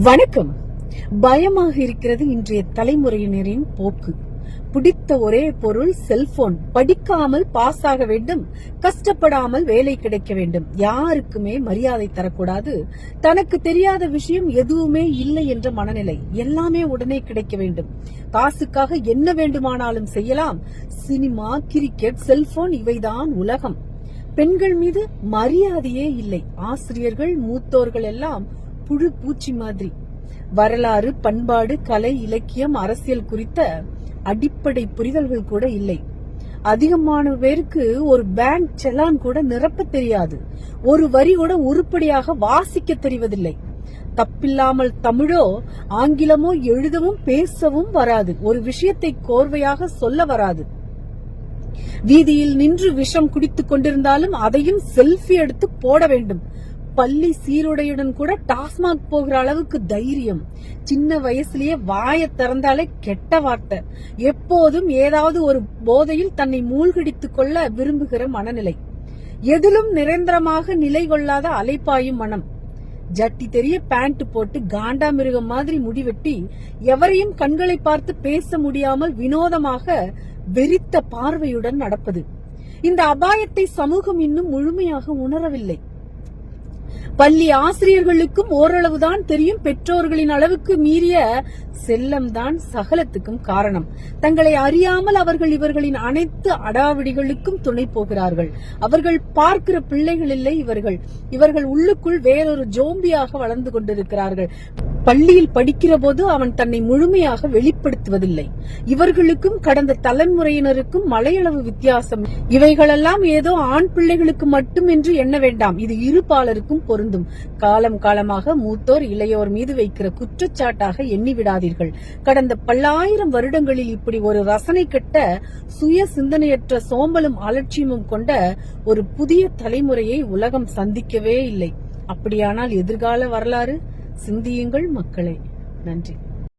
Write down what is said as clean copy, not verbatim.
வணக்கம். பயமாக இருக்கிறது இன்றைய தலைமுறையினரின் போக்கு. பிடித்த ஒரே பொருள் செல்போன். படிக்காமல் பாஸ் ஆக வேண்டும், கஷ்டப்படாமல் வேலை கிடைக்க வேண்டும், யாருக்குமே மரியாதை தரக்கூடாது, தனக்கு தெரியாத விஷயம் எதுவுமே இல்லை என்ற மனநிலை, எல்லாமே உடனே கிடைக்க வேண்டும், காசுக்காக என்ன வேண்டுமானாலும் செய்யலாம், சினிமா, கிரிக்கெட், செல்போன் இவைதான் உலகம். பெண்கள் மீது மரியாதையே இல்லை. ஆசிரியர்கள், மூத்தோர்கள் எல்லாம் புழு பூச்சி மாதிரி. வரலாறு, பண்பாடு, கலை, இலக்கியம், அரசியல் குறித்த அடிப்படை புரிதல்கள் கூட இல்லை. அதிகமான பேருக்கு ஒரு பேங்க் செலான் கூட நிரப்ப தெரியாது, ஒரு வரி கூட உருப்படியாக வாசிக்க தெரிவதில்லை. தப்பில்லாமல் தமிழோ ஆங்கிலமோ எழுதவும் பேசவும் வராது, ஒரு விஷயத்தை கோர்வையாக சொல்ல வராது. வீதியில் நின்று விஷம் குடித்துக் கொண்டிருந்தாலும் அதையும் செல்ஃபி எடுத்து போட வேண்டும். பள்ளி சீருடையுடன் கூட டாஸ்மாக் போகிற அளவுக்கு தைரியம். சின்ன வயசுலயே வாயை திறந்தாலே கெட்ட வார்த்தை. எப்போதும் ஏதாவது ஒரு போதையில் தன்னை மூழ்கடித்துக் கொள்ள விரும்புகிற மனநிலை. எதிலும் நிரந்தரமாக நிலை கொள்ளாத அலைப்பாயும் மனம். ஜட்டி தெரிய பேண்ட் போட்டு காண்டாமிருகம் மாதிரி முடிவெட்டி எவரையும் கண்களை பார்த்து பேச முடியாமல் வினோதமாக வெறித்த பார்வையுடன் நடப்பது. இந்த அபாயத்தை சமூகம் இன்னும் முழுமையாக உணரவில்லை. பள்ளி ஆசிரியர்களுக்கும் ஓரளவுதான் தெரியும். பெற்றோர்களின் அளவுக்கு மீறிய செல்லம்தான் சகலத்துக்கும் காரணம். தங்களை அறியாமல் அவர்கள் இவர்களின் அனைத்து அடாவடிகளுக்கும் துணை போகிறார்கள். அவர்கள் பார்க்கிற பிள்ளைகள் இல்லை இவர்கள் உள்ளுக்குள் வேறொரு ஜோம்பியாக வளர்ந்து கொண்டிருக்கிறார்கள். பள்ளியில் படிக்கிற போது அவன் தன்னை முழுமையாக வெளிப்படுத்துவதில்லை. இவர்களுக்கும் கடந்த தலைமுறையினருக்கும் மலையளவு வித்தியாசம். இவைகளெல்லாம் ஏதோ ஆண் பிள்ளைகளுக்கு மட்டும் என்று எண்ண வேண்டாம், இது இருபாலருக்கும் பொருந்தும். காலம் காலமாக மூத்தோர் இளையோர் மீது வைக்கிற குற்றச்சாட்டாக எண்ணிவிடாதீர்கள். கடந்த பல்லாயிரம் வருடங்களில் இப்படி ஒரு ரசனை கெட்ட சுய சிந்தனையற்ற சோம்பலும் அலட்சியமும் கொண்ட ஒரு புதிய தலைமுறையை உலகம் சந்திக்கவே இல்லை. அப்படியானால் எதிர்கால வரலாறு? சிந்தியுங்கள் மக்களே. நன்றி.